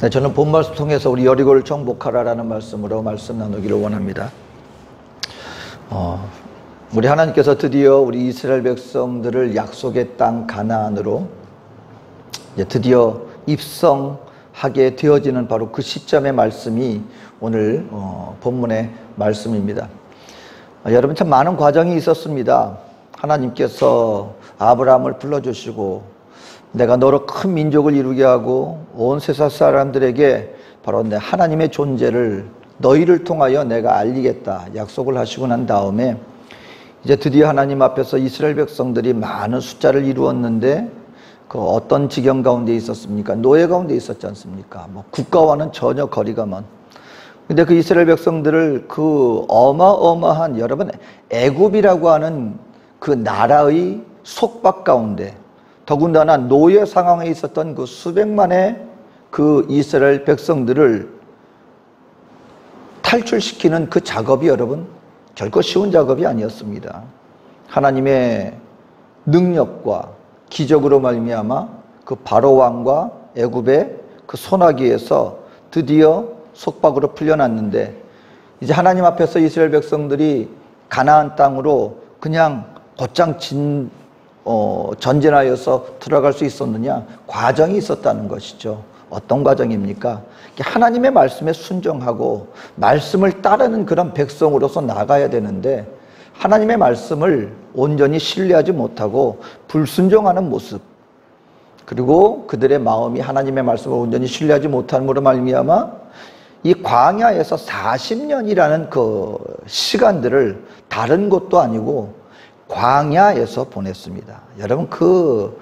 네, 저는 본 말씀 통해서 우리 여리고를 정복하라라는 말씀으로 말씀 나누기를 원합니다. 우리 하나님께서 드디어 우리 이스라엘 백성들을 약속의 땅 가나안으로 이제 드디어 입성하게 되어지는 바로 그 시점의 말씀이 오늘 본문의 말씀입니다. 여러분, 참 많은 과정이 있었습니다. 하나님께서 아브라함을 불러주시고 내가 너로 큰 민족을 이루게 하고 온 세상 사람들에게 바로 내 하나님의 존재를 너희를 통하여 내가 알리겠다 약속을 하시고 난 다음에 이제 드디어 하나님 앞에서 이스라엘 백성들이 많은 숫자를 이루었는데 그 어떤 지경 가운데 있었습니까? 노예 가운데 있었지 않습니까? 국가와는 전혀 거리가 먼. 근데 그 이스라엘 백성들을 그 어마어마한, 여러분, 애굽이라고 하는 그 나라의 속박 가운데, 더군다나 노예 상황에 있었던 그 수백만의 그 이스라엘 백성들을 탈출시키는 그 작업이 여러분 결코 쉬운 작업이 아니었습니다. 하나님의 능력과 기적으로 말미암아 그 바로 왕과 애굽의 그 소나기에서 드디어 속박으로 풀려났는데, 이제 하나님 앞에서 이스라엘 백성들이 가나안 땅으로 그냥 곧장 전진하여서 들어갈 수 있었느냐? 과정이 있었다는 것이죠. 어떤 과정입니까? 하나님의 말씀에 순종하고 말씀을 따르는 그런 백성으로서 나가야 되는데, 하나님의 말씀을 온전히 신뢰하지 못하고 불순종하는 모습, 그리고 그들의 마음이 하나님의 말씀을 온전히 신뢰하지 못함으로 말미암아 이 광야에서 40년이라는 그 시간들을 다른 곳도 아니고 광야에서 보냈습니다. 여러분, 그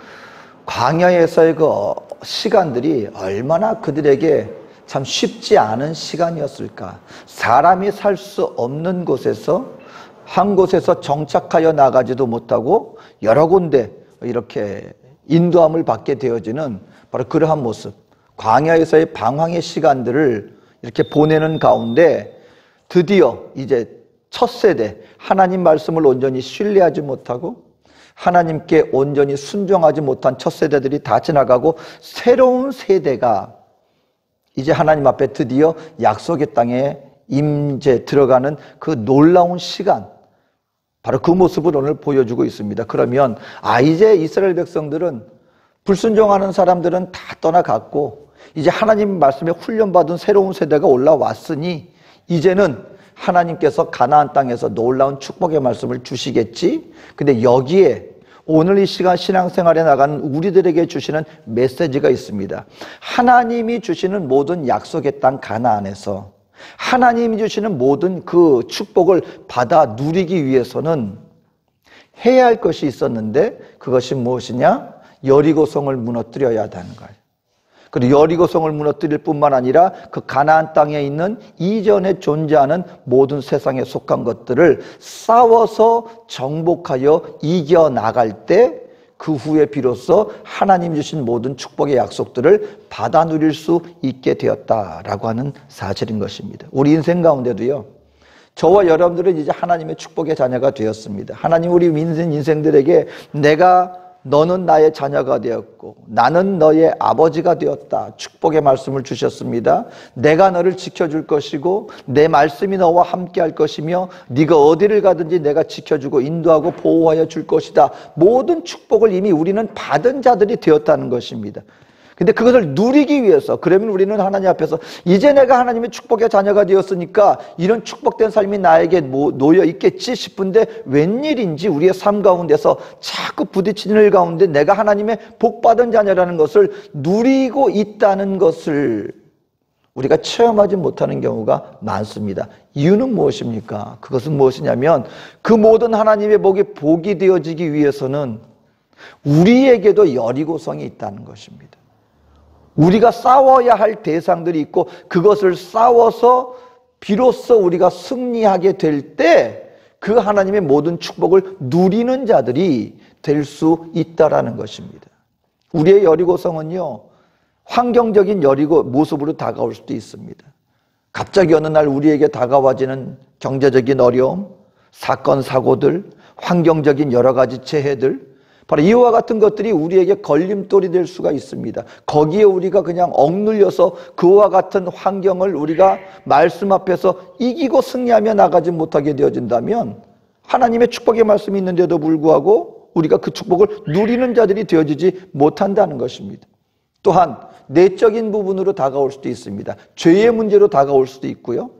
광야에서의 그 시간들이 얼마나 그들에게 참 쉽지 않은 시간이었을까. 사람이 살 수 없는 곳에서 한 곳에서 정착하여 나가지도 못하고 여러 군데 이렇게 인도함을 받게 되어지는 바로 그러한 모습, 광야에서의 방황의 시간들을 이렇게 보내는 가운데 드디어 이제 첫 세대, 하나님 말씀을 온전히 신뢰하지 못하고 하나님께 온전히 순종하지 못한 첫 세대들이 다 지나가고 새로운 세대가 이제 하나님 앞에 드디어 약속의 땅에 임재 들어가는 그 놀라운 시간, 바로 그 모습을 오늘 보여주고 있습니다. 그러면 이제 이스라엘 백성들은, 불순종하는 사람들은 다 떠나갔고 이제 하나님 말씀에 훈련받은 새로운 세대가 올라왔으니 이제는 하나님께서 가나안 땅에서 놀라운 축복의 말씀을 주시겠지. 근데 여기에 오늘 이 시간 신앙생활에 나가는 우리들에게 주시는 메시지가 있습니다. 하나님이 주시는 모든 약속의 땅 가나안에서 하나님이 주시는 모든 그 축복을 받아 누리기 위해서는 해야 할 것이 있었는데, 그것이 무엇이냐? 여리고성을 무너뜨려야 한다는 거예요. 그리고 여리고성을 무너뜨릴 뿐만 아니라 그 가나안 땅에 있는 이전에 존재하는 모든 세상에 속한 것들을 싸워서 정복하여 이겨나갈 때, 그 후에 비로소 하나님 주신 모든 축복의 약속들을 받아 누릴 수 있게 되었다라고 하는 사실인 것입니다. 우리 인생 가운데도요, 저와 여러분들은 이제 하나님의 축복의 자녀가 되었습니다. 하나님 우리 인생들에게 너는 나의 자녀가 되었고 나는 너의 아버지가 되었다, 축복의 말씀을 주셨습니다. 내가 너를 지켜줄 것이고 내 말씀이 너와 함께 할 것이며 네가 어디를 가든지 내가 지켜주고 인도하고 보호하여 줄 것이다. 모든 축복을 이미 우리는 받은 자들이 되었다는 것입니다. 근데 그것을 누리기 위해서, 그러면 우리는 하나님 앞에서 이제 내가 하나님의 축복의 자녀가 되었으니까 이런 축복된 삶이 나에게 놓여 있겠지 싶은데 웬일인지 우리의 삶 가운데서 자꾸 부딪히는 일 가운데 내가 하나님의 복받은 자녀라는 것을 누리고 있다는 것을 우리가 체험하지 못하는 경우가 많습니다. 이유는 무엇입니까? 그것은 무엇이냐면 그 모든 하나님의 복이 되어지기 위해서는 우리에게도 여리고성이 있다는 것입니다. 우리가 싸워야 할 대상들이 있고 그것을 싸워서 비로소 우리가 승리하게 될 때 그 하나님의 모든 축복을 누리는 자들이 될 수 있다라는 것입니다. 우리의 여리고성은요, 환경적인 여리고 모습으로 다가올 수도 있습니다. 갑자기 어느 날 우리에게 다가와지는 경제적인 어려움, 사건 사고들, 환경적인 여러 가지 재해들, 바로 이와 같은 것들이 우리에게 걸림돌이 될 수가 있습니다. 거기에 우리가 그냥 억눌려서 그와 같은 환경을 우리가 말씀 앞에서 이기고 승리하며 나가지 못하게 되어진다면 하나님의 축복의 말씀이 있는데도 불구하고 우리가 그 축복을 누리는 자들이 되어지지 못한다는 것입니다. 또한 내적인 부분으로 다가올 수도 있습니다. 죄의 문제로 다가올 수도 있고요.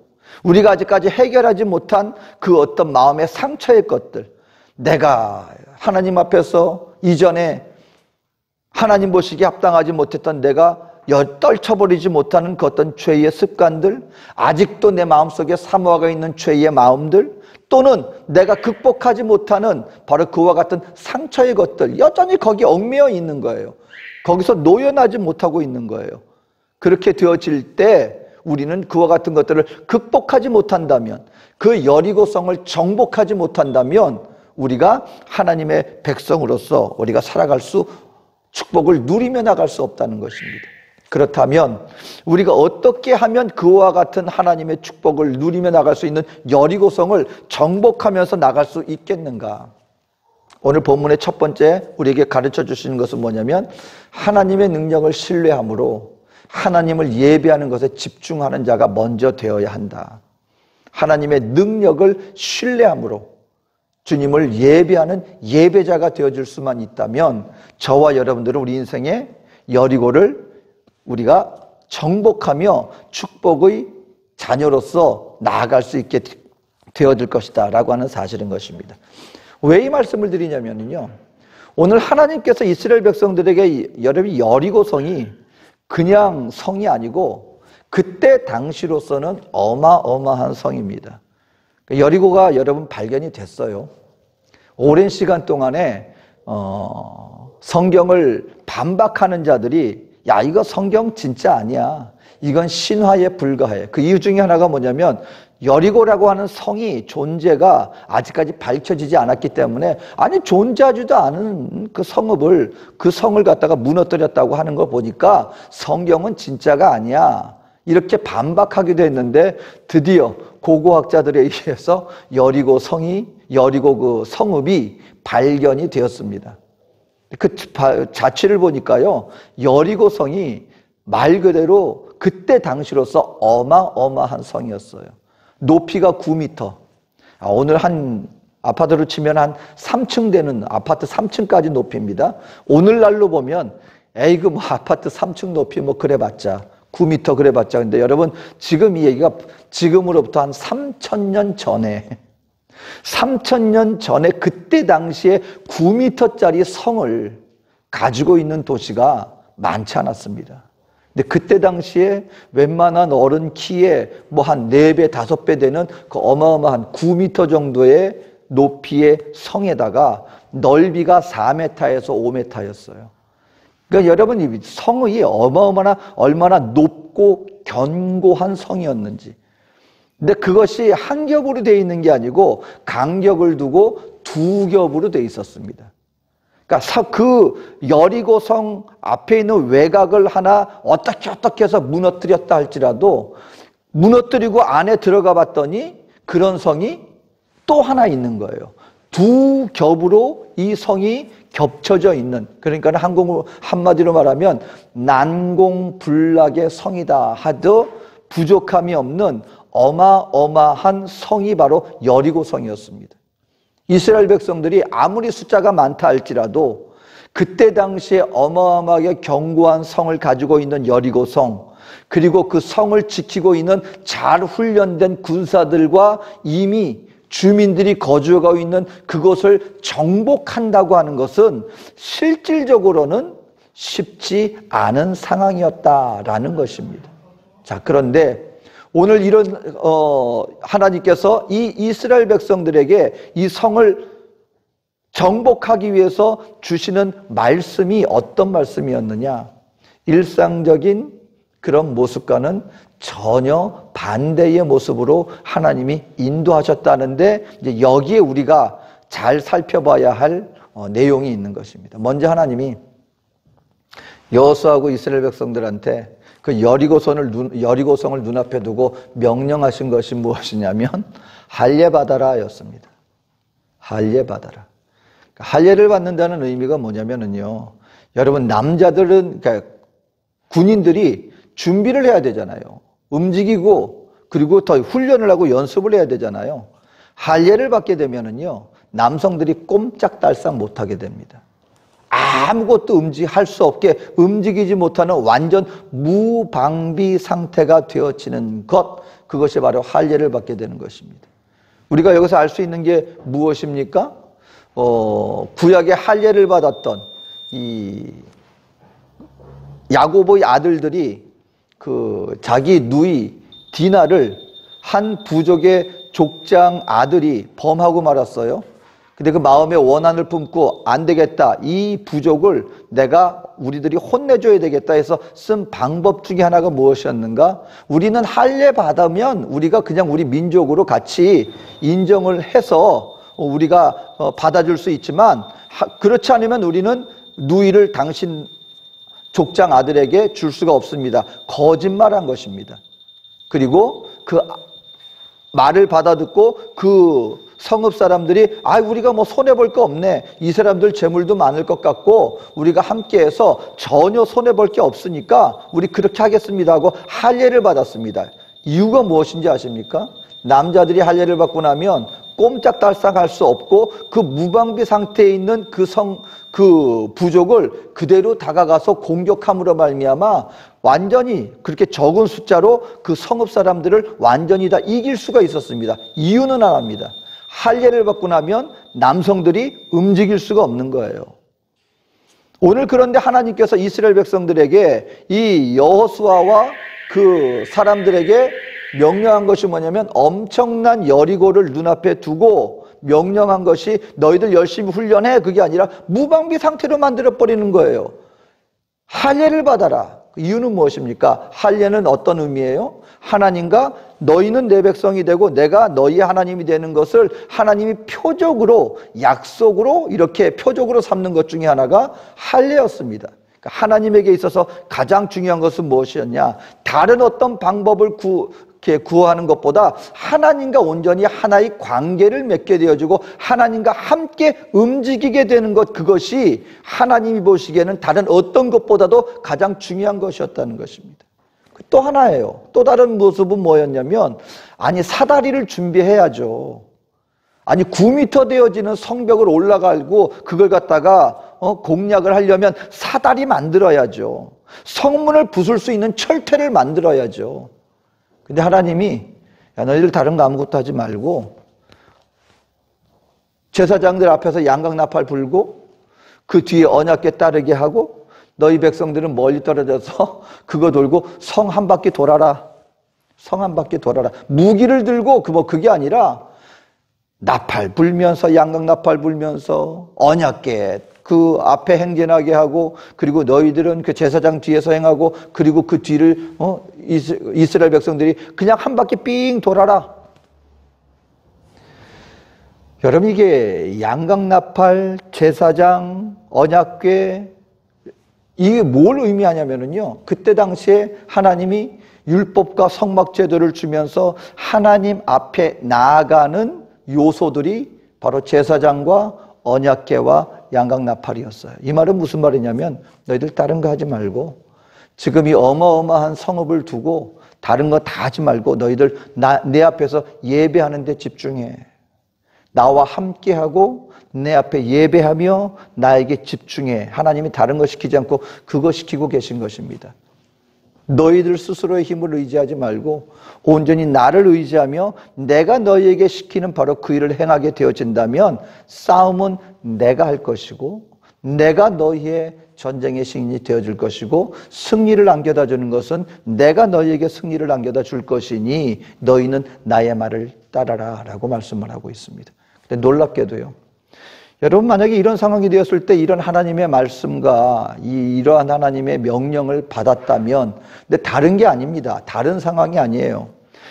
우리가 아직까지 해결하지 못한 그 어떤 마음의 상처의 것들, 내가 하나님 앞에서 이전에 하나님 보시기에 합당하지 못했던 내가 떨쳐버리지 못하는 그 어떤 죄의 습관들, 아직도 내 마음속에 사모하고 있는 죄의 마음들, 또는 내가 극복하지 못하는 바로 그와 같은 상처의 것들, 여전히 거기에 얽매여 있는 거예요. 거기서 노연하지 못하고 있는 거예요. 그렇게 되어질 때 우리는 그와 같은 것들을 극복하지 못한다면, 그 여리고성을 정복하지 못한다면 우리가 하나님의 백성으로서 우리가 살아갈 수, 축복을 누리며 나갈 수 없다는 것입니다. 그렇다면 우리가 어떻게 하면 그와 같은 하나님의 축복을 누리며 나갈 수 있는 여리고성을 정복하면서 나갈 수 있겠는가? 오늘 본문의 첫 번째 우리에게 가르쳐 주시는 것은 뭐냐면, 하나님의 능력을 신뢰함으로 하나님을 예배하는 것에 집중하는 자가 먼저 되어야 한다. 하나님의 능력을 신뢰함으로 주님을 예배하는 예배자가 되어줄 수만 있다면 저와 여러분들은 우리 인생의 여리고를 우리가 정복하며 축복의 자녀로서 나아갈 수 있게 되어질 것이다 라고 하는 사실인 것입니다. 왜 이 말씀을 드리냐면요, 오늘 하나님께서 이스라엘 백성들에게 여리고성이 그냥 성이 아니고 그때 당시로서는 어마어마한 성입니다. 여리고가 여러분 발견이 됐어요. 오랜 시간 동안에 성경을 반박하는 자들이 야, 이거 성경 진짜 아니야, 이건 신화에 불과해. 그 이유 중에 하나가 뭐냐면 여리고라고 하는 성이 존재가 아직까지 밝혀지지 않았기 때문에, 아니 존재하지도 않은 그 성을 갖다가 무너뜨렸다고 하는 거 보니까 성경은 진짜가 아니야, 이렇게 반박하기도 했는데, 드디어 고고학자들에 의해서 여리고 그 성읍이 발견이 되었습니다. 그 자취를 보니까요, 여리고성이 말 그대로 그때 당시로서 어마어마한 성이었어요. 높이가 9m. 오늘 한 아파트로 치면 한 3층 되는 아파트 3층까지 높이입니다. 오늘날로 보면 에이 그 뭐 아파트 3층 높이 뭐 그래봤자 9m 그래봤자. 근데 여러분 지금 이 얘기가 지금으로부터 한 3000년 전에 그때 당시에 9m짜리 성을 가지고 있는 도시가 많지 않았습니다. 근데 그때 당시에 웬만한 어른 키에 뭐 한 4배, 5배 되는 그 어마어마한 9m 정도의 높이의 성에다가 넓이가 4m에서 5m였어요. 그러니까 여러분 이 성이 얼마나 높고 견고한 성이었는지. 근데 그것이 한 겹으로 되어 있는 게 아니고 간격을 두고 2겹으로 되어 있었습니다. 그러니까 그 여리고성 앞에 있는 외곽을 하나 어떻게 해서 무너뜨렸다 할지라도 무너뜨리고 안에 들어가 봤더니 그런 성이 또 하나 있는 거예요. 2겹으로 이 성이 겹쳐져 있는, 그러니까 한마디로 말하면 난공불락의 성이다 하도 부족함이 없는 어마어마한 성이 바로 여리고성이었습니다. 이스라엘 백성들이 아무리 숫자가 많다 할지라도 그때 당시에 어마어마하게 견고한 성을 가지고 있는 여리고성, 그리고 그 성을 지키고 있는 잘 훈련된 군사들과 이미 주민들이 거주하고 있는 그곳을 정복한다고 하는 것은 실질적으로는 쉽지 않은 상황이었다라는 것입니다. 자, 그런데 오늘 이런 하나님께서 이 이스라엘 백성들에게 이 성을 정복하기 위해서 주시는 말씀이 어떤 말씀이었느냐? 일상적인 그런 모습과는 전혀 반대의 모습으로 하나님이 인도하셨다는데, 이제 여기에 우리가 잘 살펴봐야 할 내용이 있는 것입니다. 먼저 하나님이 여호수아하고 이스라엘 백성들한테 그 여리고성을 눈앞에 두고 명령하신 것이 무엇이냐면 할례 받아라 였습니다. 할례 받아라. 할례를 받는다는 의미가 뭐냐면은요, 여러분 남자들은 그러니까 군인들이 준비를 해야 되잖아요. 움직이고 그리고 더 훈련을 하고 연습을 해야 되잖아요. 할례를 받게 되면은요, 남성들이 꼼짝달싹 못하게 됩니다. 아무것도 할 수 없게 움직이지 못하는 완전 무방비 상태가 되어지는 것, 그것이 바로 할례를 받게 되는 것입니다. 우리가 여기서 알 수 있는 게 무엇입니까? 구약의 할례를 받았던 이 야고보의 아들들이 그 자기 누이 디나를 한 부족의 족장 아들이 범하고 말았어요. 근데 그 마음에 원한을 품고 안 되겠다, 이 부족을 우리들이 혼내줘야 되겠다 해서 쓴 방법 중에 하나가 무엇이었는가? 우리는 할례 받으면 우리가 그냥 우리 민족으로 같이 인정을 해서 우리가 받아줄 수 있지만, 그렇지 않으면 우리는 누이를 당신 족장 아들에게 줄 수가 없습니다. 거짓말한 것입니다. 그리고 그 말을 받아듣고 그 성읍 사람들이 우리가 뭐 손해볼 거 없네, 이 사람들 재물도 많을 것 같고 우리가 함께해서 전혀 손해볼 게 없으니까 우리 그렇게 하겠습니다 하고 할례를 받았습니다. 이유가 무엇인지 아십니까? 남자들이 할례를 받고 나면 꼼짝달싹할 수 없고 그 무방비 상태에 있는 그 부족을 그대로 다가가서 공격함으로 말미암아 완전히 그렇게 적은 숫자로 그 성읍 사람들을 완전히 다 이길 수가 있었습니다. 이유는 하나입니다. 할례를 받고 나면 남성들이 움직일 수가 없는 거예요. 오늘 그런데 하나님께서 이스라엘 백성들에게 이 여호수아와 그 사람들에게 명령한 것이 뭐냐면, 엄청난 여리고를 눈앞에 두고 명령한 것이 너희들 열심히 훈련해, 그게 아니라 무방비 상태로 만들어버리는 거예요. 할례를 받아라. 이유는 무엇입니까? 할례는 어떤 의미예요? 하나님과 너희는 내 백성이 되고 내가 너희 하나님이 되는 것을 하나님이 표적으로, 약속으로 이렇게 표적으로 삼는 것 중에 하나가 할례였습니다. 그러니까 하나님에게 있어서 가장 중요한 것은 무엇이었냐? 다른 어떤 방법을 구하는 것보다 하나님과 온전히 하나의 관계를 맺게 되어지고 하나님과 함께 움직이게 되는 것, 그것이 하나님이 보시기에는 다른 어떤 것보다도 가장 중요한 것이었다는 것입니다. 또 하나예요. 또 다른 모습은 뭐였냐면, 사다리를 준비해야죠. 9m 되어지는 성벽을 올라가고 그걸 갖다가 공략을 하려면 사다리 만들어야죠. 성문을 부술 수 있는 철퇴를 만들어야죠. 근데 하나님이 너희들 다른 거 아무것도 하지 말고 제사장들 앞에서 양각나팔 불고 그 뒤에 언약궤 따르게 하고 너희 백성들은 멀리 떨어져서 그거 돌고 성 한 바퀴 돌아라. 성 한 바퀴 돌아라. 무기를 들고 그게 아니라 나팔 불면서, 양각나팔 불면서 언약궤 그 앞에 행진하게 하고, 그리고 너희들은 그 제사장 뒤에서 행하고, 그리고 그 뒤를 이스라엘 백성들이 그냥 한 바퀴 삥 돌아라. 여러분, 이게 양각나팔, 제사장, 언약궤, 이게 뭘 의미하냐면요, 그때 당시에 하나님이 율법과 성막제도를 주면서 하나님 앞에 나아가는 요소들이 바로 제사장과 언약궤와 양각나팔이었어요. 이 말은 무슨 말이냐면, 너희들 다른 거 하지 말고 지금 이 어마어마한 성읍을 두고 다른 거 다 하지 말고 너희들 내 앞에서 예배하는 데 집중해. 나와 함께하고 내 앞에 예배하며 나에게 집중해. 하나님이 다른 거 시키지 않고 그거 시키고 계신 것입니다. 너희들 스스로의 힘을 의지하지 말고 온전히 나를 의지하며 내가 너희에게 시키는 바로 그 일을 행하게 되어진다면 싸움은 내가 할 것이고 내가 너희의 전쟁의 신이 되어줄 것이고 승리를 안겨다 주는 것은 내가 너희에게 승리를 안겨다 줄 것이니 너희는 나의 말을 따라라 라고 말씀을 하고 있습니다. 근데 놀랍게도요, 여러분, 만약에 이런 상황이 되었을 때 이런 하나님의 말씀과 이러한 하나님의 명령을 받았다면, 근데 다른 게 아닙니다. 다른 상황이 아니에요.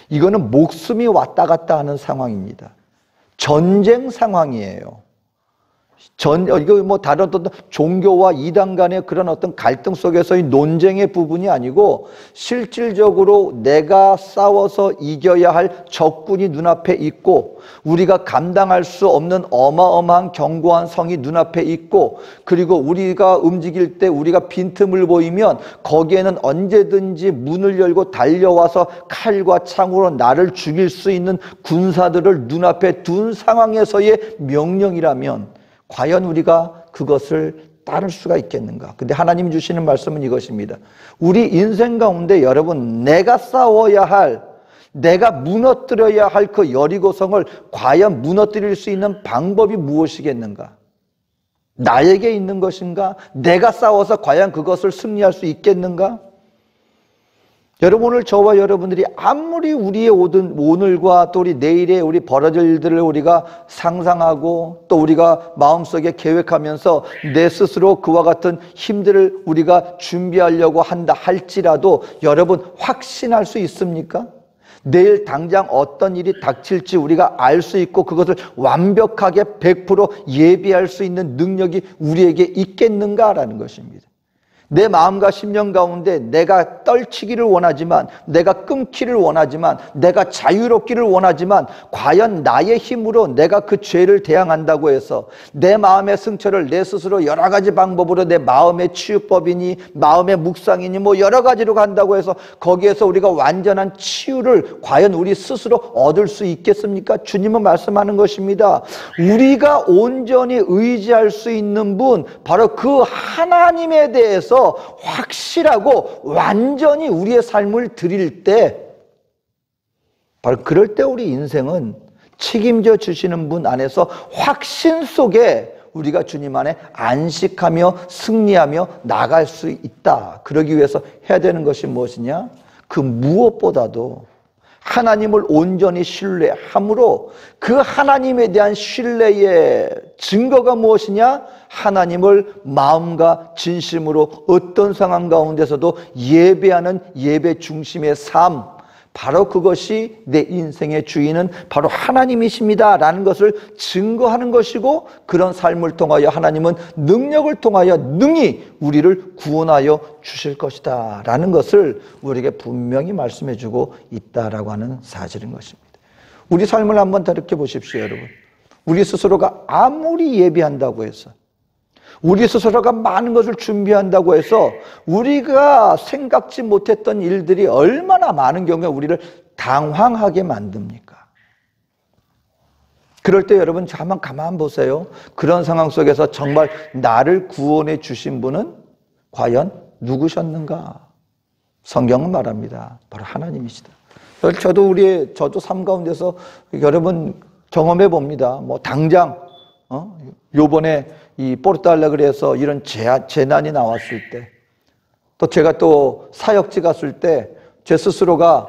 이거는 목숨이 왔다 갔다 하는 상황입니다. 전쟁 상황이에요. 이거 뭐 다른 어떤 종교와 이단 간의 그런 어떤 갈등 속에서의 논쟁의 부분이 아니고 실질적으로 내가 싸워서 이겨야 할 적군이 눈앞에 있고 우리가 감당할 수 없는 어마어마한 견고한 성이 눈앞에 있고 그리고 우리가 움직일 때 우리가 빈틈을 보이면 거기에는 언제든지 문을 열고 달려와서 칼과 창으로 나를 죽일 수 있는 군사들을 눈앞에 둔 상황에서의 명령이라면 과연 우리가 그것을 따를 수가 있겠는가? 근데 하나님이 주시는 말씀은 이것입니다. 우리 인생 가운데 여러분, 내가 싸워야 할, 내가 무너뜨려야 할 그 여리고성을 과연 무너뜨릴 수 있는 방법이 무엇이겠는가? 나에게 있는 것인가? 내가 싸워서 과연 그것을 승리할 수 있겠는가? 여러분, 오늘 저와 여러분들이 아무리 우리의 오늘과 또 우리 내일의 우리 벌어질 일들을 우리가 상상하고 또 우리가 마음속에 계획하면서 내 스스로 그와 같은 힘들을 우리가 준비하려고 한다 할지라도 여러분 확신할 수 있습니까? 내일 당장 어떤 일이 닥칠지 우리가 알 수 있고 그것을 완벽하게 100% 예비할 수 있는 능력이 우리에게 있겠는가라는 것입니다. 내 마음과 심령 가운데 내가 떨치기를 원하지만 내가 끊기를 원하지만 내가 자유롭기를 원하지만 과연 나의 힘으로 내가 그 죄를 대항한다고 해서 내 마음의 승처를 내 스스로 여러 가지 방법으로 내 마음의 치유법이니 마음의 묵상이니 뭐 여러 가지로 간다고 해서 거기에서 우리가 완전한 치유를 과연 우리 스스로 얻을 수 있겠습니까? 주님은 말씀하는 것입니다. 우리가 온전히 의지할 수 있는 분 바로 그 하나님에 대해서 확실하고 완전히 우리의 삶을 드릴 때 바로 그럴 때 우리 인생은 책임져 주시는 분 안에서 확신 속에 우리가 주님 안에 안식하며 승리하며 나갈 수 있다. 그러기 위해서 해야 되는 것이 무엇이냐? 그 무엇보다도 하나님을 온전히 신뢰함으로 그 하나님에 대한 신뢰의 증거가 무엇이냐? 하나님을 마음과 진심으로 어떤 상황 가운데서도 예배하는 예배 중심의 삶, 바로 그것이 내 인생의 주인은 바로 하나님이십니다 라는 것을 증거하는 것이고 그런 삶을 통하여 하나님은 능력을 통하여 능히 우리를 구원하여 주실 것이다 라는 것을 우리에게 분명히 말씀해 주고 있다라고 하는 사실인 것입니다. 우리 삶을 한번 다르게 보십시오. 여러분, 우리 스스로가 아무리 예비한다고 해서 우리 스스로가 많은 것을 준비한다고 해서 우리가 생각지 못했던 일들이 얼마나 많은 경우에 우리를 당황하게 만듭니까? 그럴 때 여러분 한번 가만 보세요. 그런 상황 속에서 정말 나를 구원해 주신 분은 과연 누구셨는가? 성경은 말합니다. 바로 하나님이시다. 저도 삶 가운데서 여러분 경험해 봅니다. 뭐 당장 요번에 이 포르투갈레그에서 이런 재난이 나왔을 때, 또 제가 또 사역지 갔을 때 제 스스로가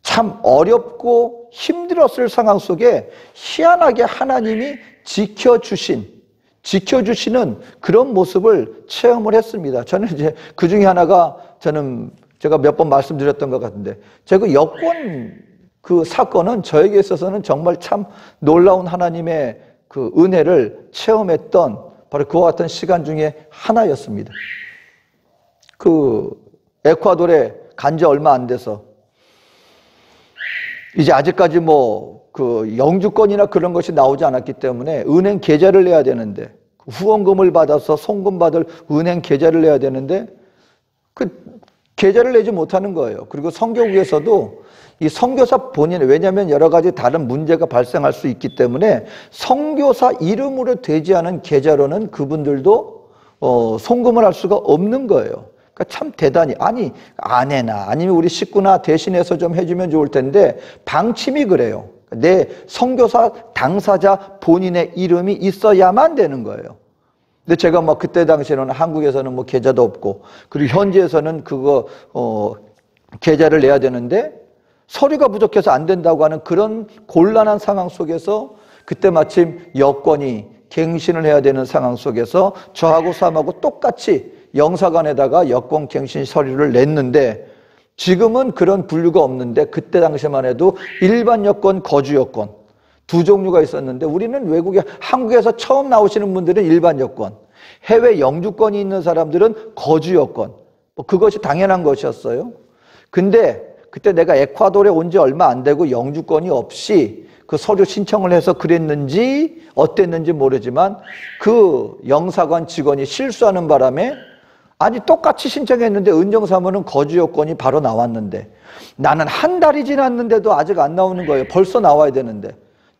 참 어렵고 힘들었을 상황 속에 희한하게 하나님이 지켜주시는 그런 모습을 체험을 했습니다. 저는 이제 그 중에 하나가 제가 몇 번 말씀드렸던 것 같은데, 제가 여권 그 사건은 저에게 있어서는 정말 참 놀라운 하나님의 그 은혜를 체험했던 바로 그와 같은 시간 중에 하나였습니다. 그 에콰도르에 간 지 얼마 안 돼서 이제 아직까지 뭐 그 영주권이나 그런 것이 나오지 않았기 때문에 은행 계좌를 내야 되는데, 후원금을 받아서 송금받을 은행 계좌를 내야 되는데 그 계좌를 내지 못하는 거예요. 그리고 선교국에서도 이 선교사 본인, 왜냐하면 여러 가지 다른 문제가 발생할 수 있기 때문에 선교사 이름으로 되지 않은 계좌로는 그분들도 송금을 할 수가 없는 거예요. 그러니까 참 대단히, 아니 아내나 아니면 우리 식구나 대신해서 좀 해주면 좋을 텐데 방침이 그래요. 내 선교사 당사자 본인의 이름이 있어야만 되는 거예요. 근데 제가 뭐 그때 당시에는 한국에서는 뭐 계좌도 없고, 그리고 현지에서는 그거 계좌를 내야 되는데 서류가 부족해서 안 된다고 하는 그런 곤란한 상황 속에서 그때 마침 여권이 갱신을 해야 되는 상황 속에서 저하고 사람하고 똑같이 영사관에다가 여권 갱신 서류를 냈는데, 지금은 그런 분류가 없는데 그때 당시만 해도 일반 여권, 거주 여권, 두 종류가 있었는데 우리는 한국에서 처음 나오시는 분들은 일반 여권, 해외 영주권이 있는 사람들은 거주 여권. 그것이 당연한 것이었어요. 근데 그때 내가 에콰도르에 온 지 얼마 안 되고 영주권이 없이 그 서류 신청을 해서 그랬는지 어땠는지 모르지만 그 영사관 직원이 실수하는 바람에 아니 똑같이 신청했는데 은정사무는 거주 여권이 바로 나왔는데 나는 한 달이 지났는데도 아직 안 나오는 거예요. 벌써 나와야 되는데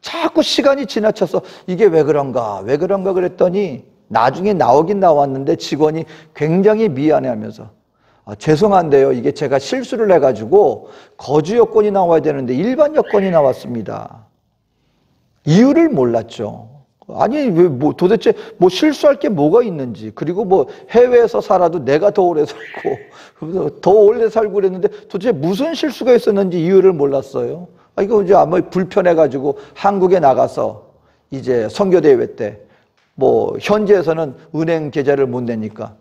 자꾸 시간이 지나쳐서 이게 왜 그런가 그랬더니 나중에 나오긴 나왔는데 직원이 굉장히 미안해하면서 죄송한데요, 이게 제가 실수를 해가지고 거주 여권이 나와야 되는데 일반 여권이 나왔습니다. 이유를 몰랐죠. 아니 도대체 실수할 게 뭐가 있는지, 그리고 해외에서 살아도 내가 더 오래 살고 더 오래 살고 그랬는데 도대체 무슨 실수가 있었는지 이유를 몰랐어요. 이거 이제 아마 불편해가지고 한국에 나가서 이제 선교대회 때 현지에서는 은행 계좌를 못 내니까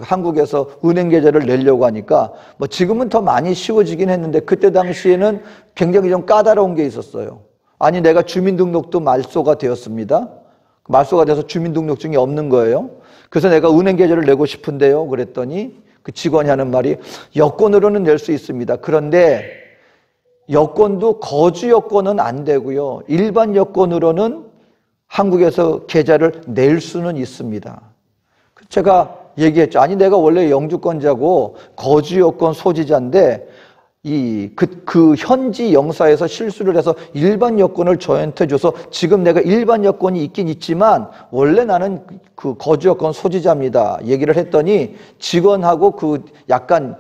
한국에서 은행 계좌를 내려고 하니까 지금은 더 많이 쉬워지긴 했는데 그때 당시에는 굉장히 좀 까다로운 게 있었어요. 아니 내가 주민등록도 말소가 되었습니다. 말소가 돼서 주민등록증이 없는 거예요. 그래서 내가 은행 계좌를 내고 싶은데요. 그랬더니 그 직원이 하는 말이 여권으로는 낼 수 있습니다. 그런데 여권도 거주 여권은 안 되고요. 일반 여권으로는 한국에서 계좌를 낼 수는 있습니다. 제가 얘기했죠. 아니 내가 원래 영주권자고 거주 여권 소지자인데 그 현지 영사에서 실수를 해서 일반 여권을 저한테 줘서 지금 내가 일반 여권이 있긴 있지만 원래 나는 그 거주 여권 소지자입니다. 얘기를 했더니 직원하고 약간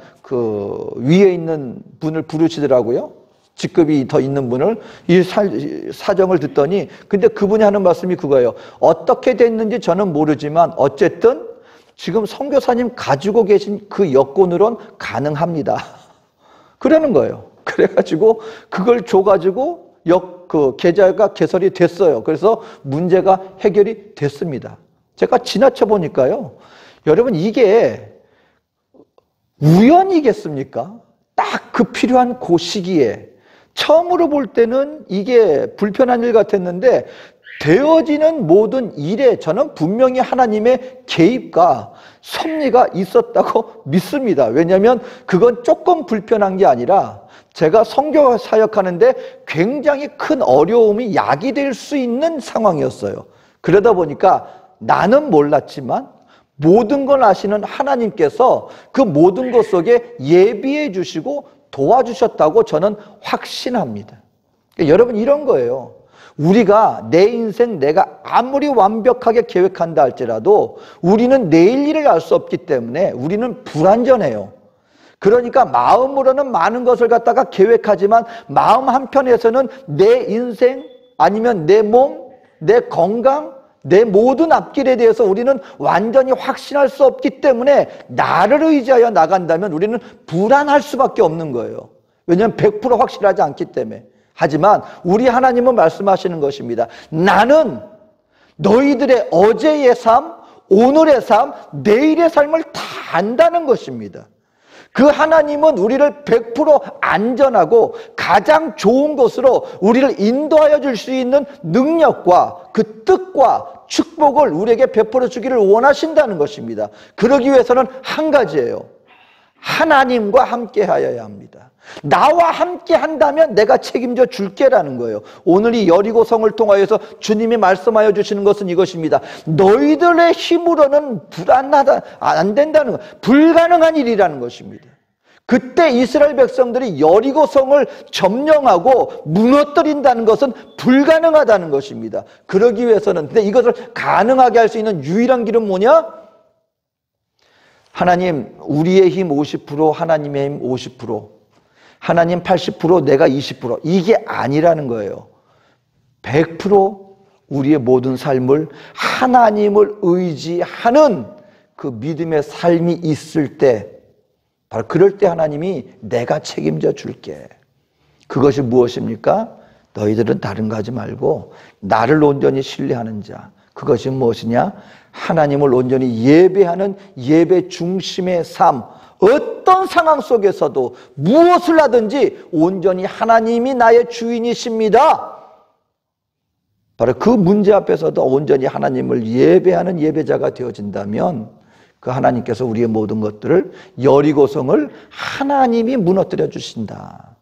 위에 있는 분을 부르시더라고요. 직급이 더 있는 분을 이 사정을 듣더니 근데 그분이 하는 말씀이 그거예요. 어떻게 됐는지 저는 모르지만 어쨌든 지금 선교사님 가지고 계신 그 여권으로는 가능합니다. 그러는 거예요. 그래가지고 그걸 줘가지고 계좌가 개설이 됐어요. 그래서 문제가 해결이 됐습니다. 제가 지나쳐 보니까요. 여러분 이게 우연이겠습니까? 딱 그 필요한 그 시기에 처음으로 볼 때는 이게 불편한 일 같았는데 되어지는 모든 일에 저는 분명히 하나님의 개입과 섭리가 있었다고 믿습니다. 왜냐하면 그건 조금 불편한 게 아니라 제가 선교 사역하는데 굉장히 큰 어려움이 야기될 수 있는 상황이었어요. 그러다 보니까 나는 몰랐지만 모든 걸 아시는 하나님께서 그 모든 것 속에 예비해 주시고 도와주셨다고 저는 확신합니다. 그러니까 여러분 이런 거예요. 우리가 내 인생 내가 아무리 완벽하게 계획한다 할지라도 우리는 내일 일을 알 수 없기 때문에 우리는 불완전해요. 그러니까 마음으로는 많은 것을 갖다가 계획하지만 마음 한편에서는 내 인생 아니면 내 몸, 내 건강, 내 모든 앞길에 대해서 우리는 완전히 확신할 수 없기 때문에 나를 의지하여 나간다면 우리는 불안할 수밖에 없는 거예요. 왜냐하면 100% 확실하지 않기 때문에. 하지만 우리 하나님은 말씀하시는 것입니다. 나는 너희들의 어제의 삶, 오늘의 삶, 내일의 삶을 다 안다는 것입니다. 그 하나님은 우리를 100% 안전하고 가장 좋은 곳으로 우리를 인도하여 줄 수 있는 능력과 그 뜻과 축복을 우리에게 베풀어 주기를 원하신다는 것입니다. 그러기 위해서는 한 가지예요. 하나님과 함께 하여야 합니다. 나와 함께 한다면 내가 책임져 줄게라는 거예요. 오늘 이 여리고성을 통하여서 주님이 말씀하여 주시는 것은 이것입니다. 너희들의 힘으로는 안 된다는 거, 불가능한 일이라는 것입니다. 그때 이스라엘 백성들이 여리고성을 점령하고 무너뜨린다는 것은 불가능하다는 것입니다. 그러기 위해서는 근데 이것을 가능하게 할 수 있는 유일한 길은 뭐냐? 하나님 우리의 힘 50%, 하나님의 힘 50%, 하나님 80%, 내가 20%, 이게 아니라는 거예요. 100% 우리의 모든 삶을 하나님을 의지하는 그 믿음의 삶이 있을 때, 바로 그럴 때 하나님이 내가 책임져 줄게. 그것이 무엇입니까? 너희들은 다른 거 하지 말고 나를 온전히 신뢰하는 자. 그것이 무엇이냐? 하나님을 온전히 예배하는 예배 중심의 삶. 어떤 상황 속에서도 무엇을 하든지 온전히 하나님이 나의 주인이십니다. 바로 그 문제 앞에서도 온전히 하나님을 예배하는 예배자가 되어진다면 그 하나님께서 우리의 모든 것들을 여리고성을 하나님이 무너뜨려 주신다.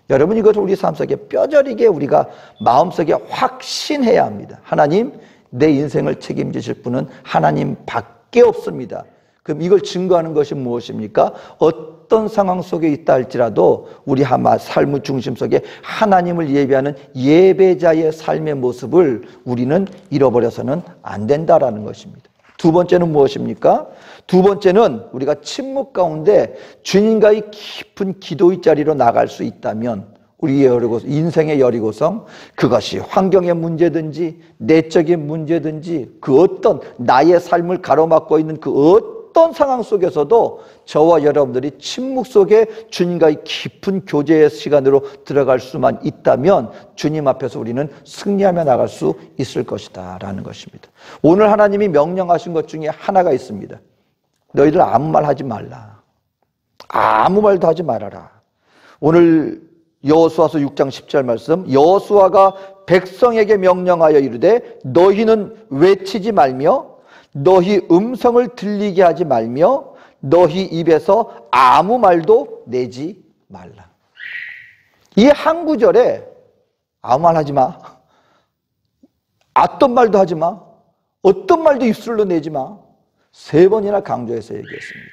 여러분, 이것을 우리 삶 속에 뼈저리게 우리가 마음속에 확신해야 합니다. 하나님, 내 인생을 책임지실 분은 하나님밖에 없습니다. 그럼 이걸 증거하는 것이 무엇입니까? 어떤 상황 속에 있다 할지라도 우리 삶의 중심 속에 하나님을 예배하는 예배자의 삶의 모습을 우리는 잃어버려서는 안 된다라는 것입니다. 두 번째는 무엇입니까? 두 번째는 우리가 침묵 가운데 주님과의 깊은 기도의 자리로 나갈 수 있다면 우리의 인생의 여리고성, 그것이 환경의 문제든지 내적인 문제든지 그 어떤 나의 삶을 가로막고 있는 그 어떤 상황 속에서도 저와 여러분들이 침묵 속에 주님과의 깊은 교제의 시간으로 들어갈 수만 있다면 주님 앞에서 우리는 승리하며 나갈 수 있을 것이다 라는 것입니다. 오늘 하나님이 명령하신 것 중에 하나가 있습니다. 너희들 아무 말 하지 말라. 아무 말도 하지 말아라. 오늘 여호수아서 6장 10절 말씀, 여호수아가 백성에게 명령하여 이르되 너희는 외치지 말며 너희 음성을 들리게 하지 말며 너희 입에서 아무 말도 내지 말라. 이 한 구절에 아무 말 하지 마, 어떤 말도 하지 마, 어떤 말도 입술로 내지 마, 3번이나 강조해서 얘기했습니다.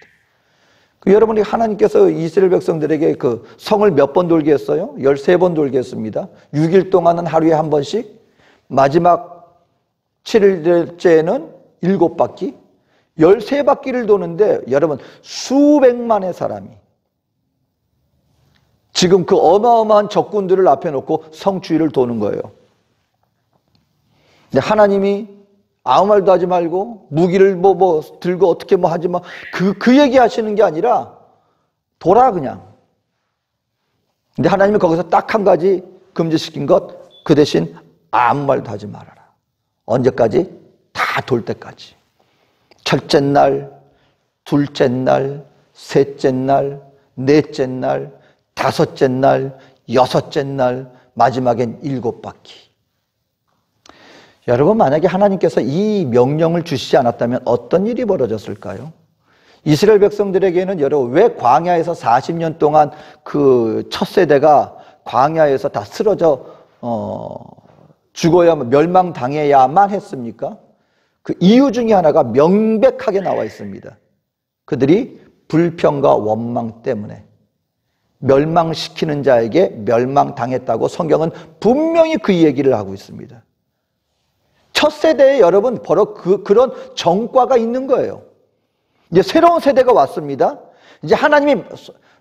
여러분이 하나님께서 이스라엘 백성들에게 그 성을 몇 번 돌게 했어요? 13번 돌게 했습니다. 6일 동안은 하루에 한 번씩, 마지막 7일째는 7바퀴, 13바퀴를 도는데 여러분 수백만의 사람이 지금 그 어마어마한 적군들을 앞에 놓고 성 주위를 도는 거예요. 근데 하나님이 아무 말도 하지 말고 무기를 들고 어떻게 하지 마. 그 얘기 하시는 게 아니라 돌아 그냥. 근데 하나님이 거기서 딱 한 가지 금지시킨 것, 그 대신 아무 말도 하지 말아라. 언제까지? 다 돌 때까지. 첫째 날, 둘째 날, 셋째 날, 넷째 날, 다섯째 날, 여섯째 날, 마지막엔 7바퀴. 여러분, 만약에 하나님께서 이 명령을 주시지 않았다면 어떤 일이 벌어졌을까요? 이스라엘 백성들에게는 여러분, 왜 광야에서 40년 동안 그 첫 세대가 광야에서 다 쓰러져 죽어야만, 멸망당해야만 했습니까? 그 이유 중에 하나가 명백하게 나와 있습니다. 그들이 불평과 원망 때문에 멸망시키는 자에게 멸망당했다고 성경은 분명히 그 얘기를 하고 있습니다. 첫 세대에 여러분 바로 그런 정과가 있는 거예요. 이제 새로운 세대가 왔습니다. 이제 하나님이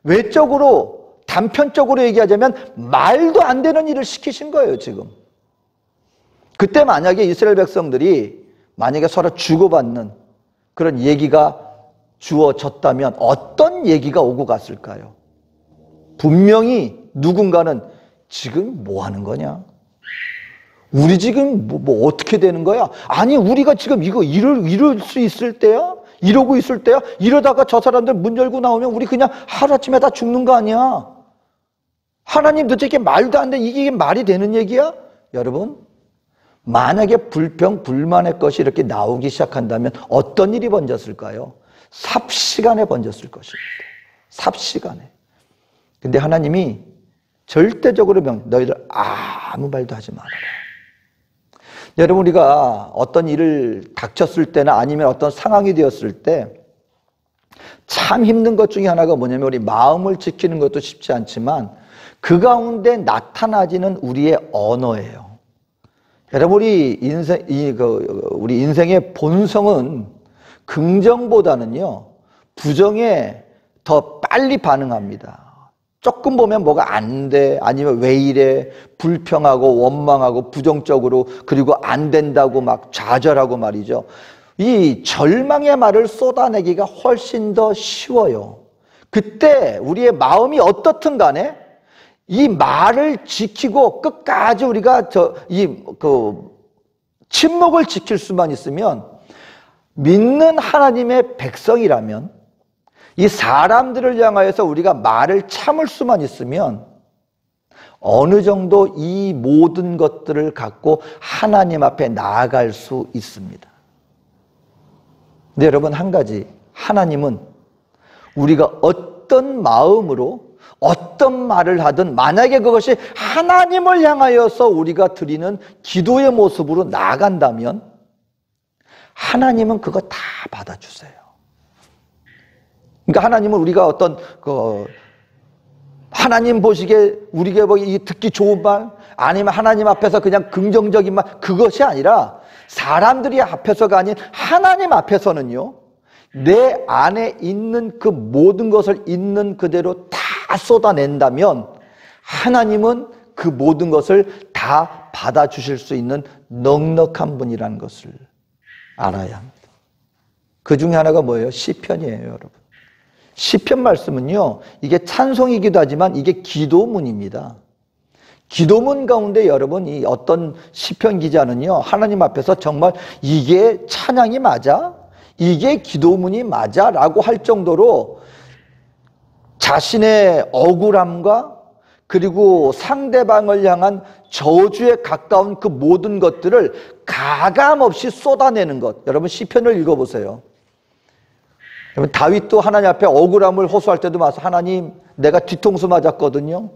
외적으로 단편적으로 얘기하자면 말도 안 되는 일을 시키신 거예요, 지금. 그때 만약에 이스라엘 백성들이 만약에 서로 주고받는 그런 얘기가 주어졌다면 어떤 얘기가 오고 갔을까요? 분명히 누군가는 지금 뭐 하는 거냐? 우리 지금 뭐 어떻게 되는 거야? 아니, 우리가 지금 이거 이럴 수 있을 때야? 이러고 있을 때야? 이러다가 저 사람들 문 열고 나오면 우리 그냥 하루아침에 다 죽는 거 아니야? 하나님 도대체 말도 안 돼. 이게 말이 되는 얘기야? 여러분, 만약에 불평, 불만의 것이 이렇게 나오기 시작한다면 어떤 일이 번졌을까요? 삽시간에 번졌을 것입니다. 삽시간에. 근데 하나님이 절대적으로 너희들 아무 말도 하지 말아라. 여러분, 우리가 어떤 일을 닥쳤을 때나 아니면 어떤 상황이 되었을 때 참 힘든 것 중에 하나가 뭐냐면 우리 마음을 지키는 것도 쉽지 않지만 그 가운데 나타나지는 우리의 언어예요. 여러분, 우리 인생의 본성은 긍정보다는요, 부정에 더 빨리 반응합니다. 조금 보면 뭐가 안 돼, 아니면 왜 이래, 불평하고 원망하고 부정적으로, 그리고 안 된다고 막 좌절하고 말이죠. 이 절망의 말을 쏟아내기가 훨씬 더 쉬워요. 그때 우리의 마음이 어떻든 간에 이 말을 지키고 끝까지 우리가 침묵을 지킬 수만 있으면, 믿는 하나님의 백성이라면 이 사람들을 향하여서 우리가 말을 참을 수만 있으면 어느 정도 이 모든 것들을 갖고 하나님 앞에 나아갈 수 있습니다. 근데 여러분, 한 가지, 하나님은 우리가 어떤 마음으로 어떤 말을 하든 만약에 그것이 하나님을 향하여서 우리가 드리는 기도의 모습으로 나아간다면 하나님은 그거 다 받아주세요. 그러니까 하나님은 우리가 어떤 하나님 보시기에 우리가 듣기 좋은 말, 아니면 하나님 앞에서 그냥 긍정적인 말, 그것이 아니라 사람들이 앞에서가 아닌 하나님 앞에서는요, 내 안에 있는 그 모든 것을 있는 그대로 다 쏟아낸다면 하나님은 그 모든 것을 다 받아주실 수 있는 넉넉한 분이라는 것을 알아야 합니다. 그 중에 하나가 뭐예요? 시편이에요, 여러분. 시편 말씀은요, 이게 찬송이기도 하지만 이게 기도문입니다. 기도문 가운데 여러분, 이 어떤 시편 기자는요, 하나님 앞에서 정말 이게 찬양이 맞아? 이게 기도문이 맞아? 라고 할 정도로 자신의 억울함과 그리고 상대방을 향한 저주에 가까운 그 모든 것들을 가감없이 쏟아내는 것. 여러분, 시편을 읽어보세요. 여러분, 다윗도 하나님 앞에 억울함을 호소할 때도 마서 하나님, 내가 뒤통수 맞았거든요.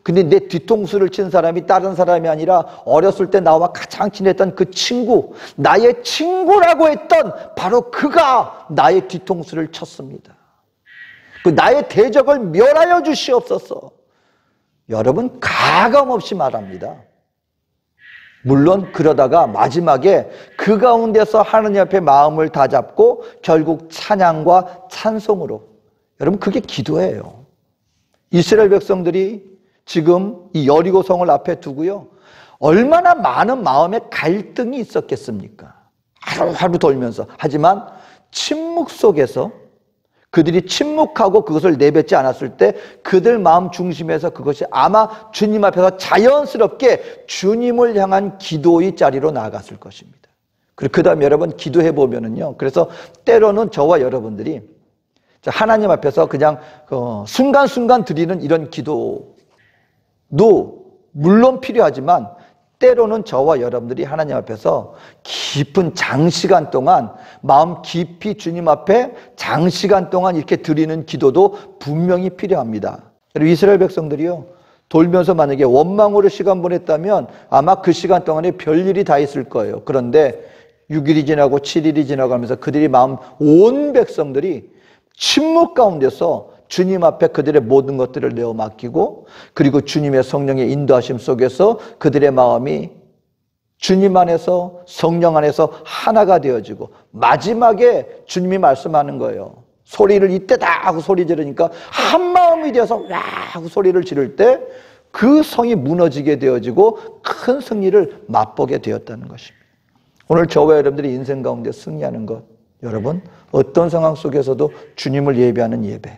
근데 내 뒤통수를 친 사람이 다른 사람이 아니라 어렸을 때 나와 가장 친했던 그 친구, 나의 친구라고 했던 바로 그가 나의 뒤통수를 쳤습니다. 그 나의 대적을 멸하여 주시옵소서. 여러분, 가감없이 말합니다. 물론 그러다가 마지막에 그 가운데서 하나님 앞에 마음을 다잡고 결국 찬양과 찬송으로, 여러분, 그게 기도예요. 이스라엘 백성들이 지금 이 여리고성을 앞에 두고요, 얼마나 많은 마음의 갈등이 있었겠습니까? 하루하루 돌면서. 하지만 침묵 속에서 그들이 침묵하고 그것을 내뱉지 않았을 때 그들 마음 중심에서 그것이 아마 주님 앞에서 자연스럽게 주님을 향한 기도의 자리로 나아갔을 것입니다. 그리고 그 다음에 여러분, 기도해 보면은요, 그래서 때로는 저와 여러분들이 하나님 앞에서 그냥 순간순간 드리는 이런 기도도 물론 필요하지만 때로는 저와 여러분들이 하나님 앞에서 깊은 장시간 동안 마음 깊이 주님 앞에 장시간 동안 이렇게 드리는 기도도 분명히 필요합니다. 그리고 이스라엘 백성들이요, 돌면서 만약에 원망으로 시간 보냈다면 아마 그 시간 동안에 별일이 다 있을 거예요. 그런데 6일이 지나고 7일이 지나가면서 그들이 마음, 온 백성들이 침묵 가운데서 주님 앞에 그들의 모든 것들을 내어 맡기고, 그리고 주님의 성령의 인도하심 속에서 그들의 마음이 주님 안에서, 성령 안에서 하나가 되어지고, 마지막에 주님이 말씀하는 거예요. 소리를 이때다 하고 소리 지르니까 한 마음이 되어서 와 하고 소리를 지를 때 그 성이 무너지게 되어지고 큰 승리를 맛보게 되었다는 것입니다. 오늘 저와 여러분들이 인생 가운데 승리하는 것, 여러분, 어떤 상황 속에서도 주님을 예배하는 예배,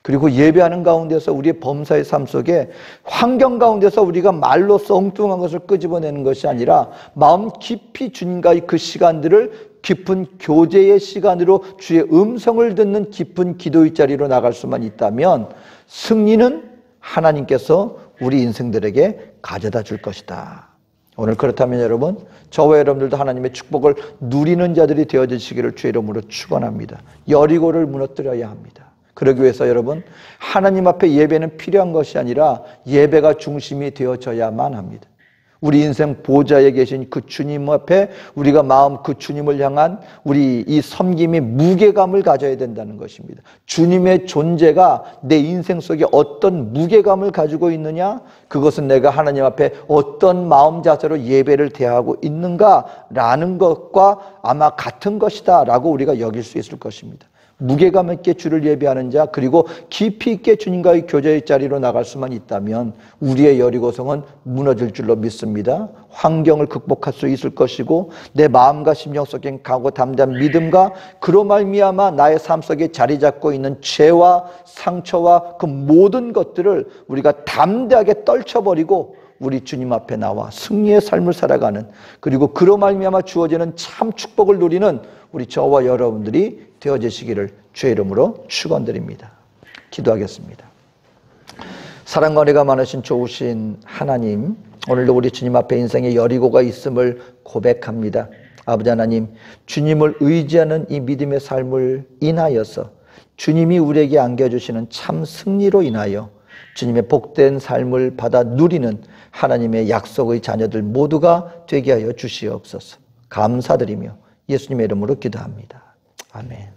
그리고 예배하는 가운데서 우리의 범사의 삶 속에 환경 가운데서 우리가 말로써 엉뚱한 것을 끄집어내는 것이 아니라 마음 깊이 주님과의 그 시간들을 깊은 교제의 시간으로 주의 음성을 듣는 깊은 기도의 자리로 나갈 수만 있다면 승리는 하나님께서 우리 인생들에게 가져다 줄 것이다. 오늘 그렇다면 여러분, 저와 여러분들도 하나님의 축복을 누리는 자들이 되어주시기를 주의 이름으로 축원합니다. 여리고를 무너뜨려야 합니다. 그러기 위해서 여러분, 하나님 앞에 예배는 필요한 것이 아니라 예배가 중심이 되어져야만 합니다. 우리 인생 보좌에 계신 그 주님 앞에 우리가 마음 그 주님을 향한 우리 이 섬김이 무게감을 가져야 된다는 것입니다. 주님의 존재가 내 인생 속에 어떤 무게감을 가지고 있느냐, 그것은 내가 하나님 앞에 어떤 마음 자세로 예배를 대하고 있는가라는 것과 아마 같은 것이다 라고 우리가 여길 수 있을 것입니다. 무게감 있게 주를 예배하는 자, 그리고 깊이 있게 주님과의 교제의 자리로 나갈 수만 있다면 우리의 여리고성은 무너질 줄로 믿습니다. 환경을 극복할 수 있을 것이고 내 마음과 심령 속에 강하고 담대한 믿음과 그로 말미암아 나의 삶 속에 자리 잡고 있는 죄와 상처와 그 모든 것들을 우리가 담대하게 떨쳐버리고 우리 주님 앞에 나와 승리의 삶을 살아가는, 그리고 그로 말미암아 주어지는 참 축복을 누리는 우리 저와 여러분들이 되어지시기를 주의 이름으로 축원드립니다. 기도하겠습니다. 사랑과 은혜가 많으신 좋으신 하나님, 오늘도 우리 주님 앞에 인생의 여리고가 있음을 고백합니다. 아버지 하나님, 주님을 의지하는 이 믿음의 삶을 인하여서 주님이 우리에게 안겨주시는 참 승리로 인하여 주님의 복된 삶을 받아 누리는 하나님의 약속의 자녀들 모두가 되게 하여 주시옵소서. 감사드리며 예수님의 이름으로 기도합니다. 아멘.